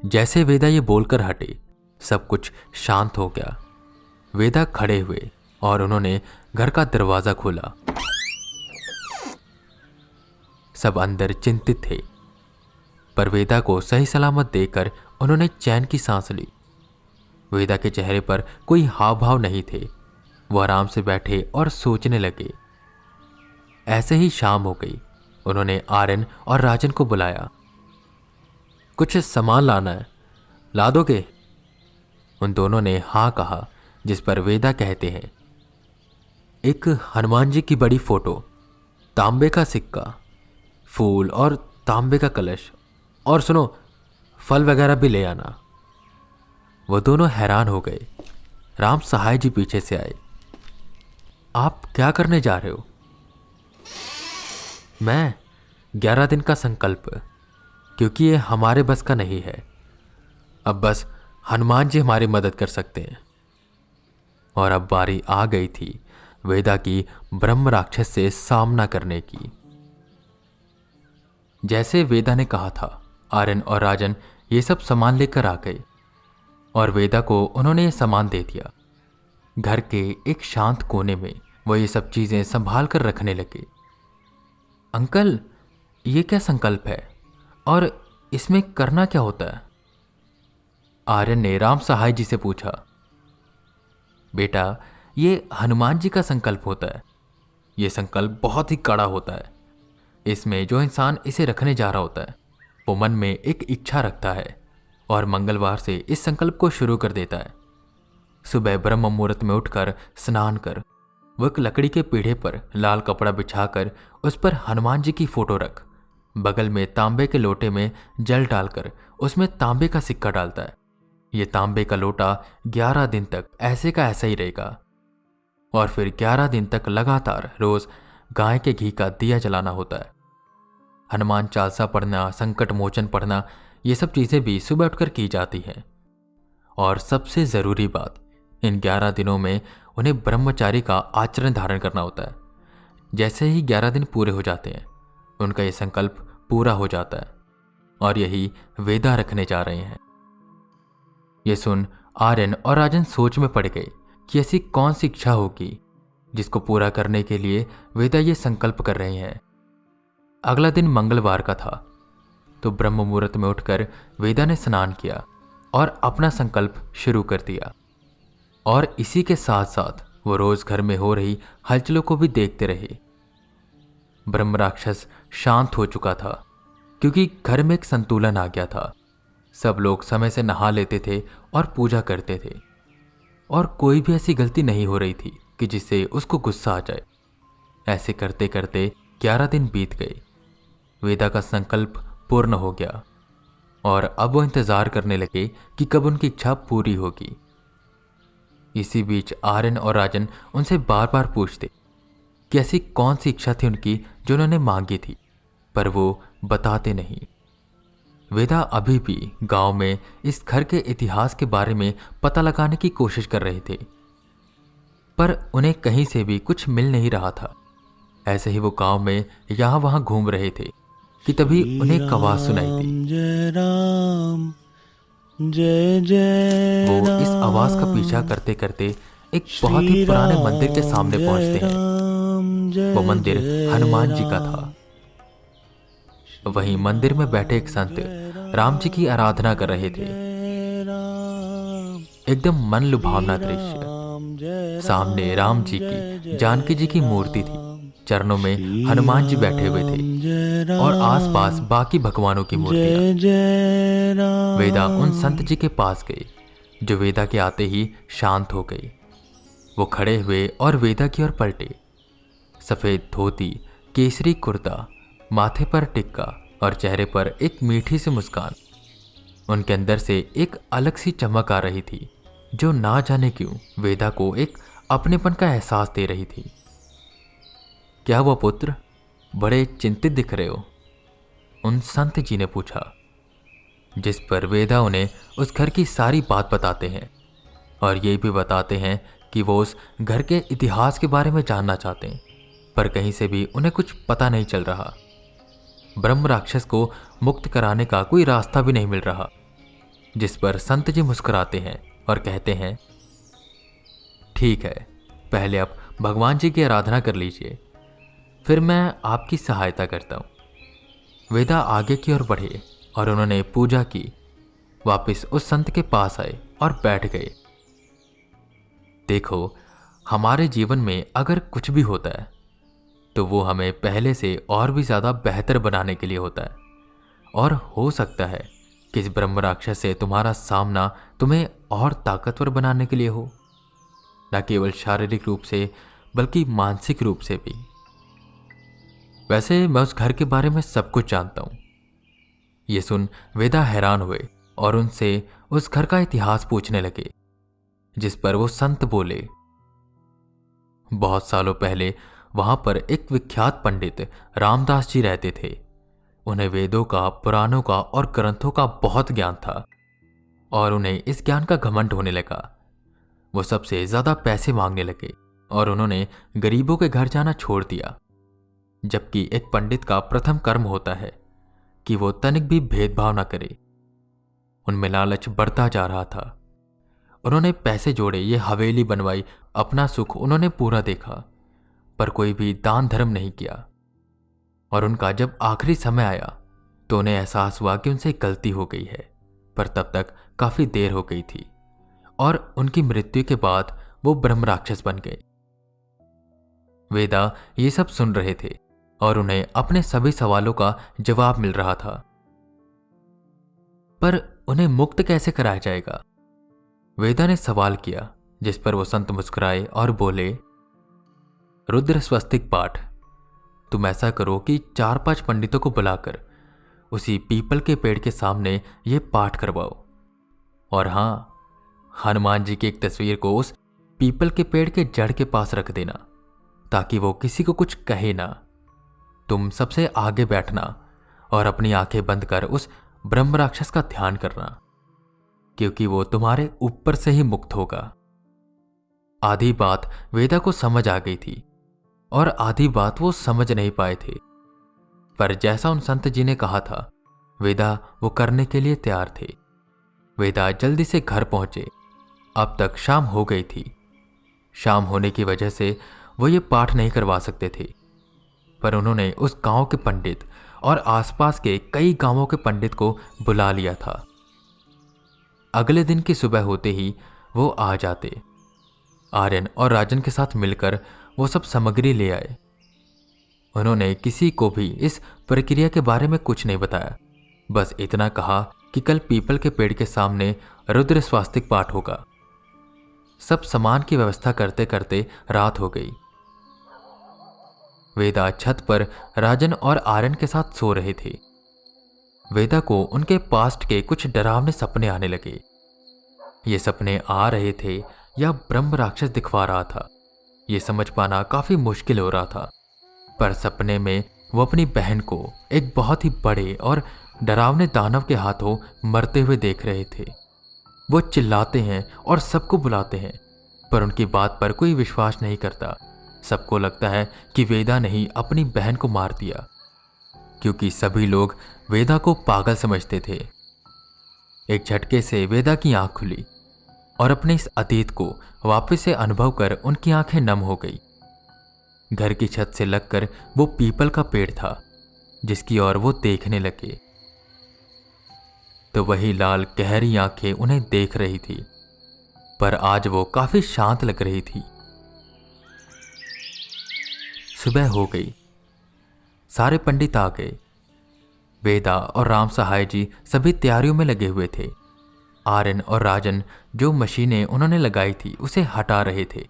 जैसे वेदा ये बोलकर हटे, सब कुछ शांत हो गया। वेदा खड़े हुए और उन्होंने घर का दरवाजा खोला। सब अंदर चिंतित थे, पर वेदा को सही सलामत देखकर उन्होंने चैन की सांस ली। वेदा के चेहरे पर कोई हाव भाव नहीं थे। वो आराम से बैठे और सोचने लगे। ऐसे ही शाम हो गई। उन्होंने आर्यन और राजन को बुलाया। कुछ सामान लाना है, ला दोगे? उन दोनों ने हाँ कहा, जिस पर वेदा कहते हैं, एक हनुमान जी की बड़ी फोटो, तांबे का सिक्का, फूल और तांबे का कलश, और सुनो, फल वगैरह भी ले आना। वो दोनों हैरान हो गए। राम सहाय जी पीछे से आए। आप क्या करने जा रहे हो? मैं 11 दिन का संकल्प, क्योंकि ये हमारे बस का नहीं है। अब बस हनुमान जी हमारी मदद कर सकते हैं। और अब बारी आ गई थी वेदा की ब्रह्म राक्षस से सामना करने की। जैसे वेदा ने कहा था, आर्यन और राजन ये सब सामान लेकर आ गए और वेदा को उन्होंने ये सामान दे दिया। घर के एक शांत कोने में वो ये सब चीजें संभाल कर रखने लगे। अंकल, ये क्या संकल्प है और इसमें करना क्या होता है? आर्यन ने राम सहाय जी से पूछा। बेटा, ये हनुमान जी का संकल्प होता है। ये संकल्प बहुत ही कड़ा होता है। इसमें जो इंसान इसे रखने जा रहा होता है वो मन में एक इच्छा रखता है और मंगलवार से इस संकल्प को शुरू कर देता है। सुबह ब्रह्म मुहूर्त में उठकर स्नान कर वो एक लकड़ी के पीढ़े पर लाल कपड़ा बिछाकर उस पर हनुमान जी की फोटो रख, बगल में तांबे के लोटे में जल डालकर उसमें तांबे का सिक्का डालता है। ये तांबे का लोटा 11 दिन तक ऐसे का ऐसा ही रहेगा और फिर 11 दिन तक लगातार रोज गाय के घी का दिया जलाना होता है। हनुमान चालीसा पढ़ना, संकट मोचन पढ़ना, ये सब चीजें भी सुबह उठकर की जाती हैं। और सबसे जरूरी बात, इन 11 दिनों में उन्हें ब्रह्मचारी का आचरण धारण करना होता है। जैसे ही 11 दिन पूरे हो जाते हैं उनका ये संकल्प पूरा हो जाता है और यही वेदा रखने जा रहे हैं। ये सुन आर्यन और राजन सोच में पड़ गए कि ऐसी कौन सी इच्छा होगी जिसको पूरा करने के लिए वेदा ये संकल्प कर रहे हैं। अगला दिन मंगलवार का था, तो ब्रह्म मुहूर्त में उठकर वेदा ने स्नान किया और अपना संकल्प शुरू कर दिया। और इसी के साथ साथ वो रोज घर में हो रही हलचलों को भी देखते रहे। ब्रह्म राक्षस शांत हो चुका था क्योंकि घर में एक संतुलन आ गया था। सब लोग समय से नहा लेते थे और पूजा करते थे और कोई भी ऐसी गलती नहीं हो रही थी कि जिससे उसको गुस्सा आ जाए। ऐसे करते करते 11 दिन बीत गए। वेदा का संकल्प पूर्ण हो गया और अब वो इंतजार करने लगे कि कब उनकी इच्छा पूरी होगी। इसी बीच आर्यन और राजन उनसे बार बार पूछते कि ऐसी कौन सी इच्छा थी उनकी जो उन्होंने मांगी थी, पर वो बताते नहीं। वेदा अभी भी गांव में इस घर के इतिहास के बारे में पता लगाने की कोशिश कर रहे थे, पर उन्हें कहीं से भी कुछ मिल नहीं रहा था। ऐसे ही वो गांव में यहां वहां घूम रहे थे कि तभी उन्हें एक आवाज सुनाई दी। जय राम, जय जय वो इस आवाज का पीछा करते करते एक बहुत ही पुराने मंदिर के सामने पहुंचते हैं। वो मंदिर हनुमान जी का था। वहीं मंदिर में बैठे एक संत राम जी की आराधना कर रहे थे। एकदम मन लुभावना दृश्य। सामने राम जी की, जानकी जी की मूर्ति थी। चरणों में हनुमान जी बैठे हुए थे और आसपास बाकी भगवानों की मूर्तियां। वेदा उन संत जी के पास गए जो वेदा के आते ही शांत हो गए। वो खड़े हुए और वेदा की ओर पलटे। सफेद धोती, केसरी कुर्ता, माथे पर टिक्का और चेहरे पर एक मीठी सी मुस्कान। उनके अंदर से एक अलग सी चमक आ रही थी जो ना जाने क्यों वेदा को एक अपनेपन का एहसास दे रही थी। क्या हुआ पुत्र, बड़े चिंतित दिख रहे हो? उन संत जी ने पूछा, जिस पर वेदा उन्हें उस घर की सारी बात बताते हैं और ये भी बताते हैं कि वो उस घर के इतिहास के बारे में जानना चाहते हैं, पर कहीं से भी उन्हें कुछ पता नहीं चल रहा। ब्रह्म राक्षस को मुक्त कराने का कोई रास्ता भी नहीं मिल रहा। जिस पर संत जी मुस्कुराते हैं और कहते हैं, ठीक है, पहले आप भगवान जी की आराधना कर लीजिए, फिर मैं आपकी सहायता करता हूं। वेदा आगे की ओर बढ़े और उन्होंने पूजा की, वापस उस संत के पास आए और बैठ गए। देखो, हमारे जीवन में अगर कुछ भी होता है तो वो हमें पहले से और भी ज़्यादा बेहतर बनाने के लिए होता है। और हो सकता है कि इस ब्रह्म राक्षस से तुम्हारा सामना तुम्हें और ताकतवर बनाने के लिए हो, न केवल शारीरिक रूप से बल्कि मानसिक रूप से भी। वैसे मैं उस घर के बारे में सब कुछ जानता हूं। ये सुन वेदा हैरान हुए और उनसे उस घर का इतिहास पूछने लगे, जिस पर वो संत बोले, बहुत सालों पहले वहां पर एक विख्यात पंडित रामदास जी रहते थे। उन्हें वेदों का, पुराणों का और ग्रंथों का बहुत ज्ञान था और उन्हें इस ज्ञान का घमंड होने लगा। वो सबसे ज्यादा पैसे मांगने लगे और उन्होंने गरीबों के घर जाना छोड़ दिया। जबकि एक पंडित का प्रथम कर्म होता है कि वो तनिक भी भेदभाव ना करे। उनमें लालच बढ़ता जा रहा था। उन्होंने पैसे जोड़े, ये हवेली बनवाई, अपना सुख उन्होंने पूरा देखा, पर कोई भी दान धर्म नहीं किया। और उनका जब आखिरी समय आया तो उन्हें एहसास हुआ कि उनसे गलती हो गई है, पर तब तक काफी देर हो गई थी और उनकी मृत्यु के बाद वो ब्रह्म राक्षस बन गए। वेदा ये सब सुन रहे थे और उन्हें अपने सभी सवालों का जवाब मिल रहा था, पर उन्हें मुक्त कैसे कराया जाएगा? वेदा ने सवाल किया, जिस पर वो संत मुस्कुराए और बोले, रुद्र स्वस्तिक पाठ। तुम ऐसा करो कि 4-5 पंडितों को बुलाकर उसी पीपल के पेड़ के सामने ये पाठ करवाओ। और हाँ, हनुमान जी की एक तस्वीर को उस पीपल के पेड़ के जड़ के पास रख देना, ताकि वो किसी को कुछ कहे ना। तुम सबसे आगे बैठना और अपनी आंखें बंद कर उस ब्रह्म राक्षस का ध्यान करना, क्योंकि वो तुम्हारे ऊपर से ही मुक्त होगा। आधी बात वेदा को समझ आ गई थी और आधी बात वो समझ नहीं पाए थे, पर जैसा उन संत जी ने कहा था, वेदा वो करने के लिए तैयार थे। वेदा जल्दी से घर पहुंचे। अब तक शाम हो गई थी। शाम होने की वजह से वो ये पाठ नहीं करवा सकते थे, पर उन्होंने उस गांव के पंडित और आसपास के कई गांवों के पंडित को बुला लिया था। अगले दिन की सुबह होते ही वो आ जाते। आर्यन और राजन के साथ मिलकर वो सब सामग्री ले आए। उन्होंने किसी को भी इस प्रक्रिया के बारे में कुछ नहीं बताया, बस इतना कहा कि कल पीपल के पेड़ के सामने रुद्र स्वास्तिक पाठ होगा। सब सामान की व्यवस्था करते करते रात हो गई। वेदा छत पर राजन और आर्यन के साथ सो रहे थे। वेदा को उनके पास्ट के कुछ डरावने सपने आने लगे। ये सपने आ रहे थे या ब्रह्म राक्षस दिखवा रहा था, ये समझ पाना काफी मुश्किल हो रहा था। पर सपने में वो अपनी बहन को एक बहुत ही बड़े और डरावने दानव के हाथों मरते हुए देख रहे थे। वो चिल्लाते हैं और सबको बुलाते हैं, पर उनकी बात पर कोई विश्वास नहीं करता। सबको लगता है कि वेदा ने ही अपनी बहन को मार दिया, क्योंकि सभी लोग वेदा को पागल समझते थे। एक झटके से वेदा की आंख खुली और अपने इस अतीत को वापस से अनुभव कर उनकी आंखें नम हो गई। घर की छत से लगकर वो पीपल का पेड़ था, जिसकी ओर वो देखने लगे, तो वही लाल गहरी आंखें उन्हें देख रही थी, पर आज वो काफी शांत लग रही थी। सुबह हो गई। सारे पंडित आ गए। वेदा और राम सहाय जी सभी तैयारियों में लगे हुए थे। आर्यन और राजन जो मशीनें उन्होंने लगाई थी उसे हटा रहे थे,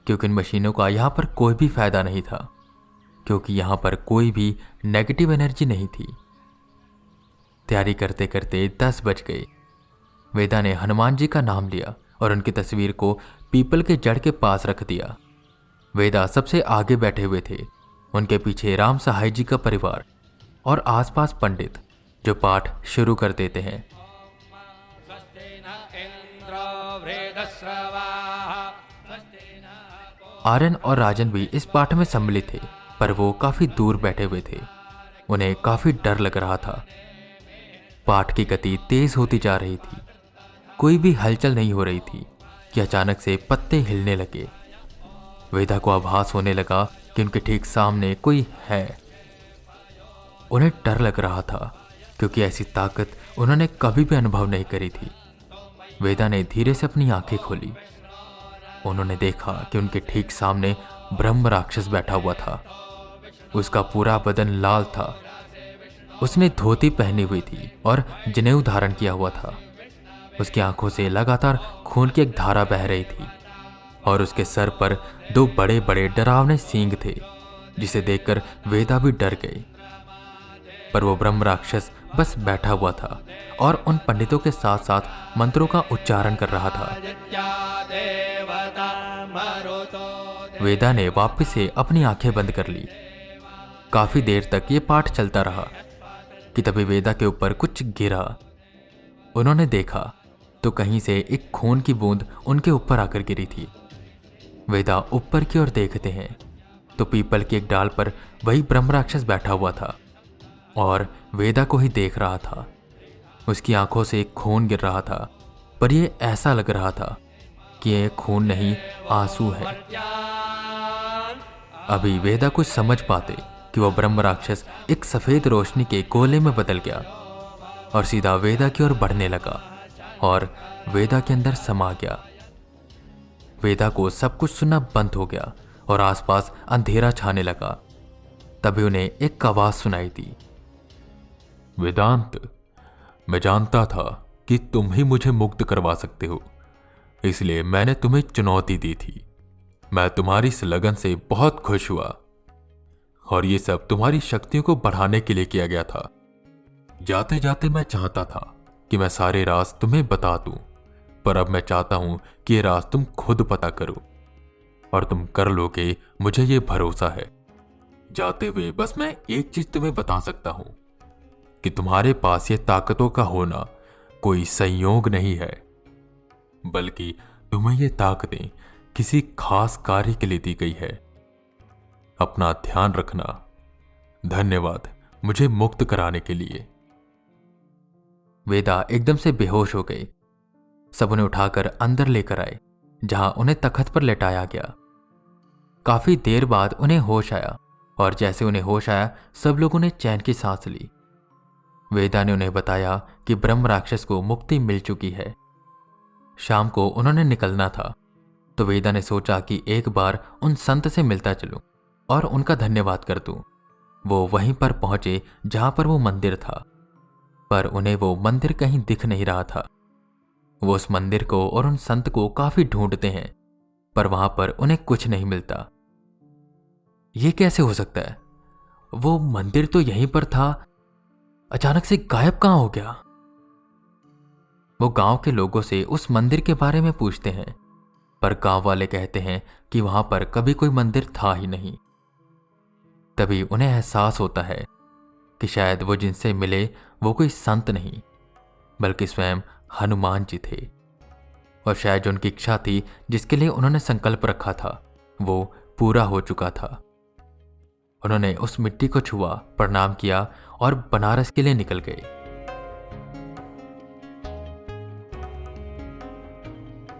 क्योंकि इन मशीनों का यहाँ पर कोई भी फायदा नहीं था, क्योंकि यहाँ पर कोई भी नेगेटिव एनर्जी नहीं थी। तैयारी करते करते 10 बज गए। वेदा ने हनुमान जी का नाम लिया और उनकी तस्वीर को पीपल के जड़ के पास रख दिया। वेदा सबसे आगे बैठे हुए थे, उनके पीछे राम सहाय जी का परिवार और आसपास पंडित, जो पाठ शुरू कर देते हैं। आर्यन और राजन भी इस पाठ में सम्मिलित थे, पर वो काफी दूर बैठे हुए थे। उन्हें काफी डर लग रहा था। पाठ की गति तेज होती जा रही थी। कोई भी हलचल नहीं हो रही थी कि अचानक से पत्ते हिलने लगे। वेदा को आभास होने लगा कि उनके ठीक सामने कोई है। उन्हें डर लग रहा था क्योंकि ऐसी ताकत उन्होंने कभी भी अनुभव नहीं करी थी। वेदा ने धीरे से अपनी आंखें खोली। उन्होंने देखा कि उनके ठीक सामने ब्रह्म राक्षस बैठा हुआ था। उसका पूरा बदन लाल था। उसने धोती पहनी हुई थी और जनेऊ धारण किया हुआ था। उसकी आंखों से लगातार खून की एक धारा बह रही थी और उसके सर पर 2 बड़े बड़े डरावने सींग थे, जिसे देखकर वेदा भी डर गई। पर वो ब्रह्म राक्षस बस बैठा हुआ था और उन पंडितों के साथ साथ मंत्रों का उच्चारण कर रहा था। वेदा ने वापस से अपनी आंखें बंद कर ली। काफी देर तक ये पाठ चलता रहा कि तभी वेदा के ऊपर कुछ गिरा। उन्होंने देखा तो कहीं से एक खून की बूंद उनके ऊपर आकर गिरी थी। वेदा ऊपर की ओर देखते हैं तो पीपल की एक डाल पर वही ब्रह्म राक्षस बैठा हुआ था और वेदा को ही देख रहा था। उसकी आंखों से खून गिर रहा था, पर यह ऐसा लग रहा था कि यह खून नहीं, आंसू है। अभी वेदा कुछ समझ पाते कि वह ब्रह्म राक्षस एक सफेद रोशनी के गोले में बदल गया और सीधा वेदा की ओर बढ़ने लगा और वेदा के अंदर समा गया। वेदा को सब कुछ सुनना बंद हो गया और आसपास अंधेरा छाने लगा। तभी उन्हें एक आवाज सुनाई दी। वेदांत, मैं जानता था कि तुम ही मुझे मुक्त करवा सकते हो, इसलिए मैंने तुम्हें चुनौती दी थी। मैं तुम्हारी इस लगन से बहुत खुश हुआ और ये सब तुम्हारी शक्तियों को बढ़ाने के लिए किया गया था। जाते जाते मैं चाहता था कि मैं सारे राज तुम्हें बता दूं, पर अब मैं चाहता हूं कि ये राज तुम खुद पता करो और तुम कर लोगे, मुझे ये भरोसा है। जाते हुए बस मैं एक चीज तुम्हें बता सकता हूं कि तुम्हारे पास ये ताकतों का होना कोई संयोग नहीं है, बल्कि तुम्हें ये ताकतें किसी खास कार्य के लिए दी गई है। अपना ध्यान रखना। धन्यवाद मुझे मुक्त कराने के लिए। वेदा एकदम से बेहोश हो गए। सब उन्हें उठाकर अंदर लेकर आए, जहां उन्हें तख्त पर लेटाया गया। काफी देर बाद उन्हें होश आया और जैसे उन्हें होश आया सब लोगों ने चैन की सांस ली। वेदा ने उन्हें बताया कि ब्रह्म राक्षस को मुक्ति मिल चुकी है। शाम को उन्होंने निकलना था तो वेदा ने सोचा कि एक बार उन संत से मिलता चलूं और उनका धन्यवाद कर दूं। वो वहीं पर पहुंचे जहां पर वो मंदिर था, पर उन्हें वो मंदिर कहीं दिख नहीं रहा था। वो उस मंदिर को और उन संत को काफी ढूंढते हैं, पर वहां पर उन्हें कुछ नहीं मिलता। ये कैसे हो सकता है? वो मंदिर तो यहीं पर था, अचानक से गायब कहां हो गया? वो गांव के लोगों से उस मंदिर के बारे में पूछते हैं, पर गांव वाले कहते हैं कि वहां पर कभी कोई मंदिर था ही नहीं। तभी उन्हें एहसास होता है कि शायद वो जिनसे मिले वो कोई संत नहीं, बल्कि स्वयं हनुमान जी थे। और शायद जो उनकी इच्छा थी, जिसके लिए उन्होंने संकल्प रखा था, वो पूरा हो चुका था। उन्होंने उस मिट्टी को छुआ, प्रणाम किया और बनारस के लिए निकल गए।